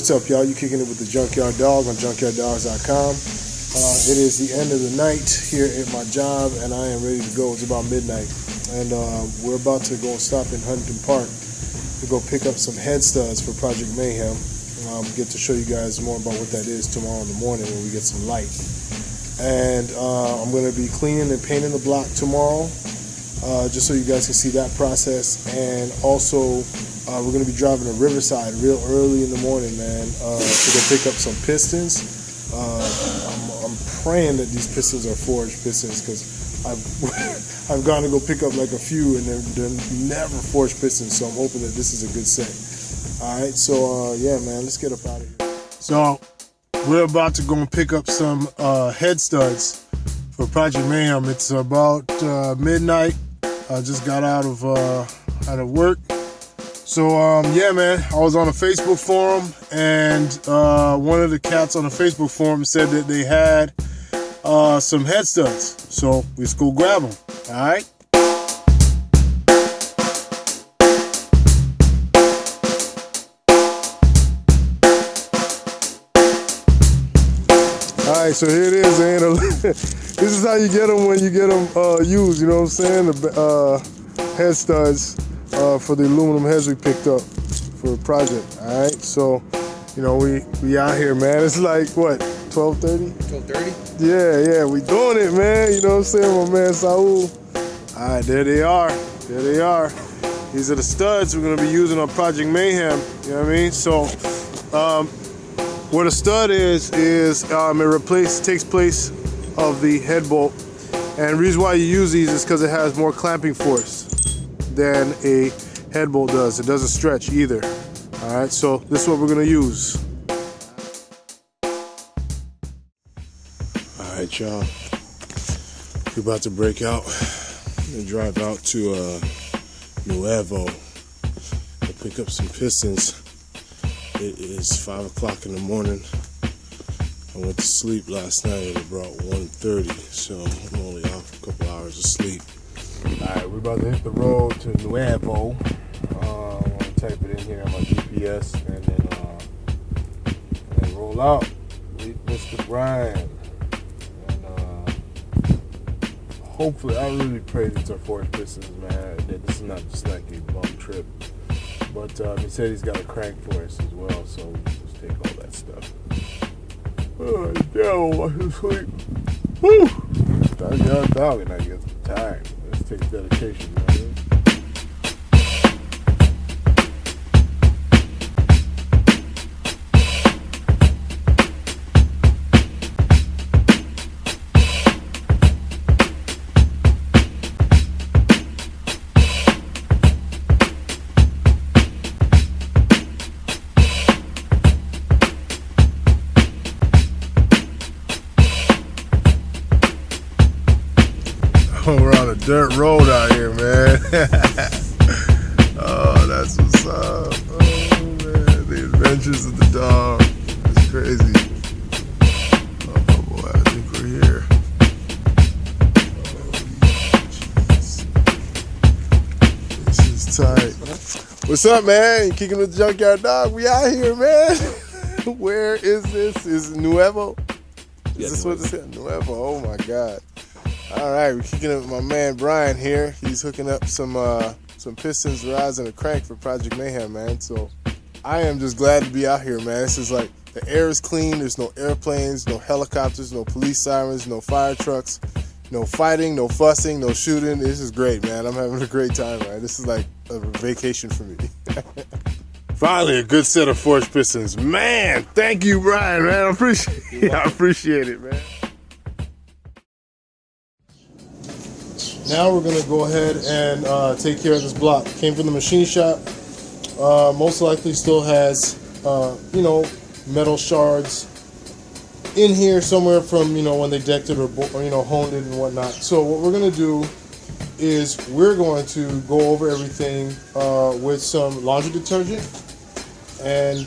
What's up, y'all? You kicking it with the Junkyard Dog on junkyarddogs.com. It is the end of the night here at my job, and I am ready to go. It's about midnight, and we're about to go stop in Huntington Park to go pick up some head studs for Project Mayhem. Get to show you guys more about what that is tomorrow in the morning when we get some light. And I'm going to be cleaning and painting the block tomorrow, just so you guys can see that process. And also, we're going to be driving to Riverside real early in the morning, man, to go pick up some Pistons. I'm praying that these Pistons are forged Pistons, because I've gone to go pick up like a few, and they're never forged Pistons, so I'm hoping that this is a good set. Alright, so yeah, man, let's get up out of here. So, we're about to go and pick up some head studs for Project Mayhem. It's about midnight. I just got out of work. So yeah, man, I was on a Facebook forum, and one of the cats on the Facebook forum said that they had some head studs. So let's go grab them. All right. All right, so here it is, man. This is how you get them when you get them used. You know what I'm saying? The head studs. For the aluminum heads we picked up for the project. All right, so you know we out here, man. It's like what, 12:30? 12:30? Yeah, we doing it, man. You know what I'm saying, my man Saul. All right, there they are. These are the studs we're gonna be using on Project Mayhem. You know what I mean? So, what a stud is it takes place of the head bolt, and the reason why you use these is because it has more clamping force than a head bolt does. It doesn't stretch either. All right, so this is what we're gonna use. All right, y'all, we're about to break out and drive out to Nuevo to pick up some Pistons. It is 5 o'clock in the morning. I went to sleep last night at about 1:30, so I'm only off a couple hours of sleep. Alright, we're about to hit the road to Nuevo. I'm going to type it in here on my GPS and then roll out. Meet Mr. Brian. And hopefully, I really pray these are forged Pistons, man. That this is not just like a bum trip. But he said he's got a crank for us as well, so we'll just take all that stuff. Oh, damn, I should sleep. Woo! Junkyard Doggin, I guess. I'm tired. This takes dedication, you know what I mean? We're on a dirt road out here, man. Oh, that's what's up. Oh, man. The adventures of the dog. It's crazy. Oh, boy, I think we're here. Oh, this is tight. What's up, man? You kicking with the Junkyard Dog? We out here, man. Where is this? Is it Nuevo? Is this what this is? Nuevo. Oh, my God. All right, we're kicking it with my man Brian here. He's hooking up some Pistons, rods, and a crank for Project Mayhem, man. So I am just glad to be out here, man. This is like, the air is clean. There's no airplanes, no helicopters, no police sirens, no fire trucks, no fighting, no fussing, no shooting. This is great, man. I'm having a great time, man. This is like a vacation for me. Finally, a good set of forged Pistons. Man, thank you, Brian, man. I appreciate it, man. Now we're going to go ahead and take care of this block. Came from the machine shop. Most likely still has, metal shards in here somewhere from, when they decked it or honed it and whatnot. So what we're going to do is we're going to go over everything with some laundry detergent and,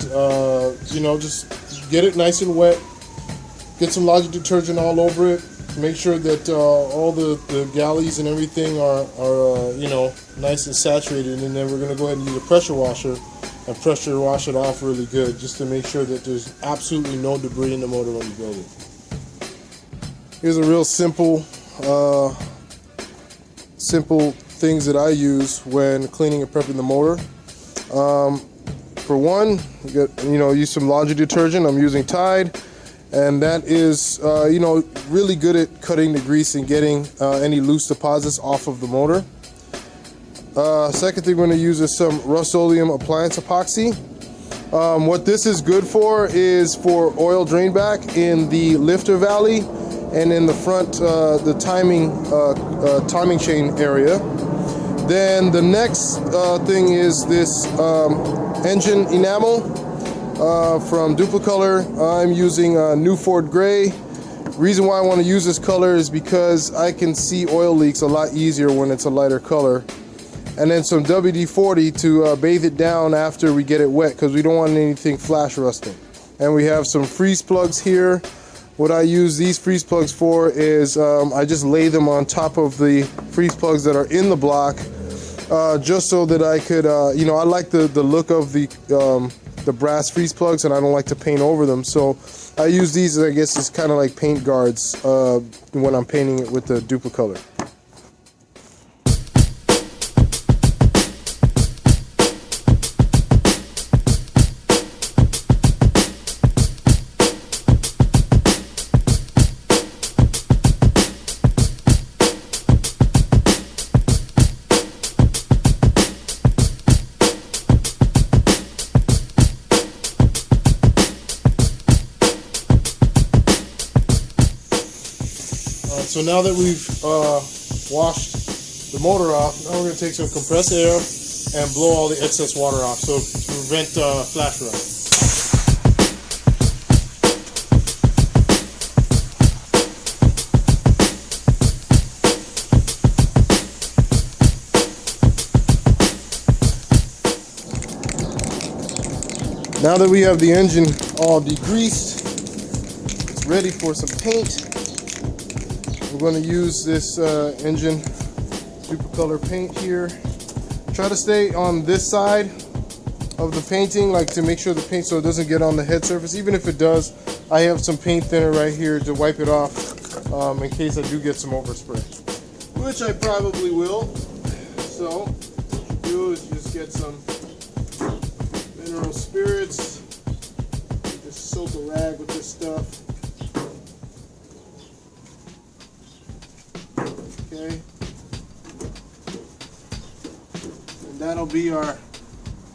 just get it nice and wet. Get some laundry detergent all over it. Make sure that all the galleys and everything are nice and saturated, and then we're going to go ahead and use a pressure washer and pressure wash it off really good, just to make sure that there's absolutely no debris in the motor when you build it. Here's a real simple things that I use when cleaning and prepping the motor. For one, use some laundry detergent. I'm using Tide, and that is really good at cutting the grease and getting any loose deposits off of the motor. Second thing we're going to use is some Rust-Oleum appliance epoxy. What this is good for is for oil drain back in the lifter valley and in the front, the timing chain area. Then the next thing is this engine enamel from Duplicolor. I'm using New Ford Gray. Reason why I want to use this color is because I can see oil leaks a lot easier when it's a lighter color. And then some WD-40 to bathe it down after we get it wet, because we don't want anything flash rusting. And we have some freeze plugs here. What I use these freeze plugs for is I just lay them on top of the freeze plugs that are in the block, just so that I could, I like the look of the brass freeze plugs, and I don't like to paint over them. So I use these, I guess, as kind of like paint guards when I'm painting it with the Duplicolor. So now that we've washed the motor off, now we're going to take some compressed air and blow all the excess water off, so to prevent flash rust. Now that we have the engine all degreased, it's ready for some paint. We're going to use this engine Duplicolor paint here. Try to stay on this side of the painting, like to make sure the paint so it doesn't get on the head surface. Even if it does, I have some paint thinner right here to wipe it off in case I do get some overspray, which I probably will. So what you do is just get some mineral spirits, just soak a rag with this stuff. Okay, and that'll be our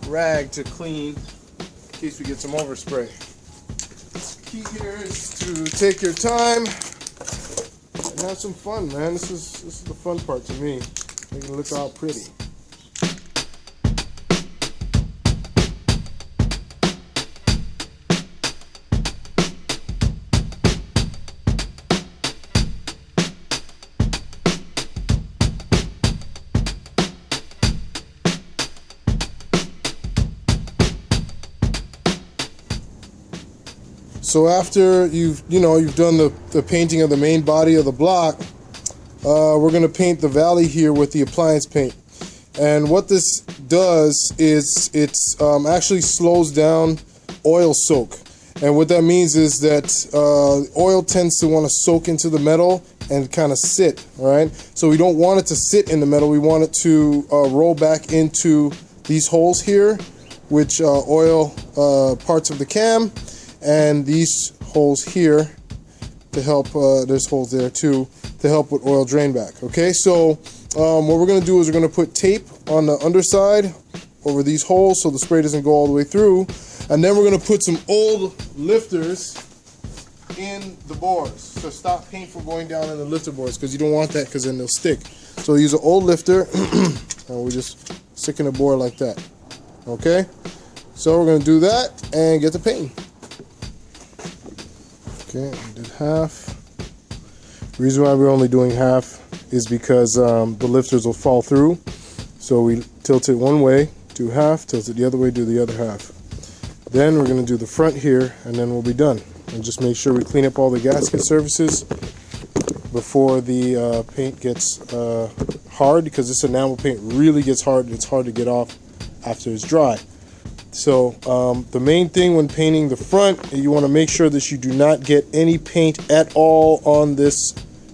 rag to clean in case we get some overspray. Key here is to take your time and have some fun, man. This is the fun part to me, making it look all pretty. So after you've done the painting of the main body of the block, we're going to paint the valley here with the appliance paint. And what this does is it's actually slows down oil soak. And what that means is that oil tends to want to soak into the metal and kind of sit, all right? So we don't want it to sit in the metal. We want it to roll back into these holes here, which oil parts of the cam. And these holes here to help, there's holes there too, to help with oil drain back. Okay, so what we're going to do is we're going to put tape on the underside over these holes so the spray doesn't go all the way through. And then we're going to put some old lifters in the bores to stop paint from going down in the lifter bores, because you don't want that, because then they'll stick. So use an old lifter and we just stick in a bore like that. Okay, so we're going to do that and get the paint. Okay, I did half. The reason why we're only doing half is because the lifters will fall through. So we tilt it one way, do half, tilt it the other way, do the other half. Then we're going to do the front here, and then we'll be done. And just make sure we clean up all the gasket surfaces before the paint gets hard, because this enamel paint really gets hard and it's hard to get off after it's dry. So the main thing when painting the front, you want to make sure that you do not get any paint at all on this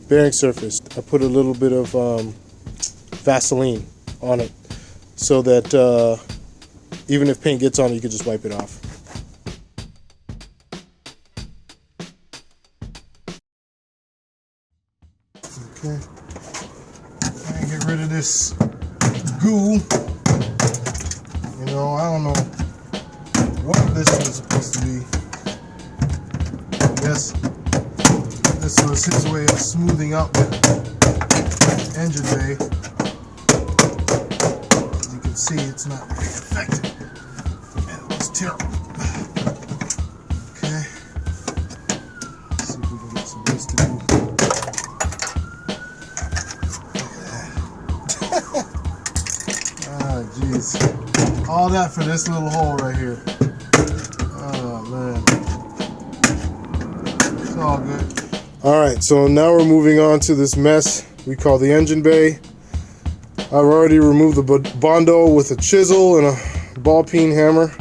bearing surface. I put a little bit of Vaseline on it so that even if paint gets on it, you can just wipe it off. Okay, and get rid of this goo. You know, I don't know what this was supposed to be. I guess this was his way of smoothing out the engine bay. As you can see, it's not very effective. And it looks terrible. Okay. Let's see if we can get some residue. Ah, jeez. All that for this little hole right here. Oh, man. It's all good. Alright, so now we're moving on to this mess we call the engine bay. I've already removed the Bondo with a chisel and a ball peen hammer.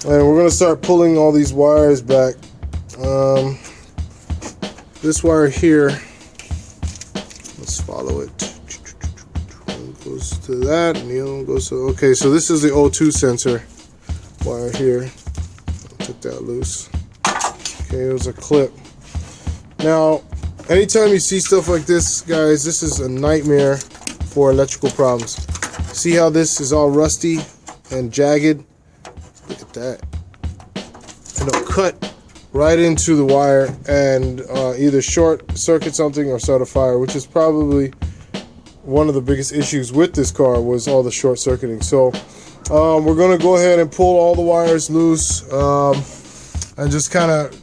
And we're going to start pulling all these wires back. This wire here, let's follow it. One goes to that, and the other one goes to, okay, so this is the O2 sensor wire here. I took that loose. Okay, it was a clip. Now, anytime you see stuff like this, guys, this is a nightmare for electrical problems. See how this is all rusty and jagged? Look at that. And it'll cut right into the wire and either short circuit something or start a fire, which is probably one of the biggest issues with this car, was all the short circuiting. So we're going to go ahead and pull all the wires loose and just kind of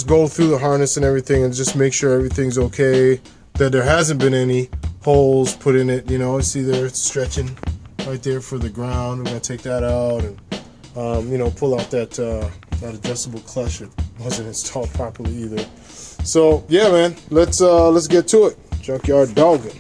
go through the harness and everything and just make sure everything's okay, that there hasn't been any holes put in it. You know, see there, it's stretching right there for the ground. We're going to take that out and you know, pull out that adjustable clutch. It wasn't installed properly either. So yeah, man, let's get to it. Junkyard Doggin.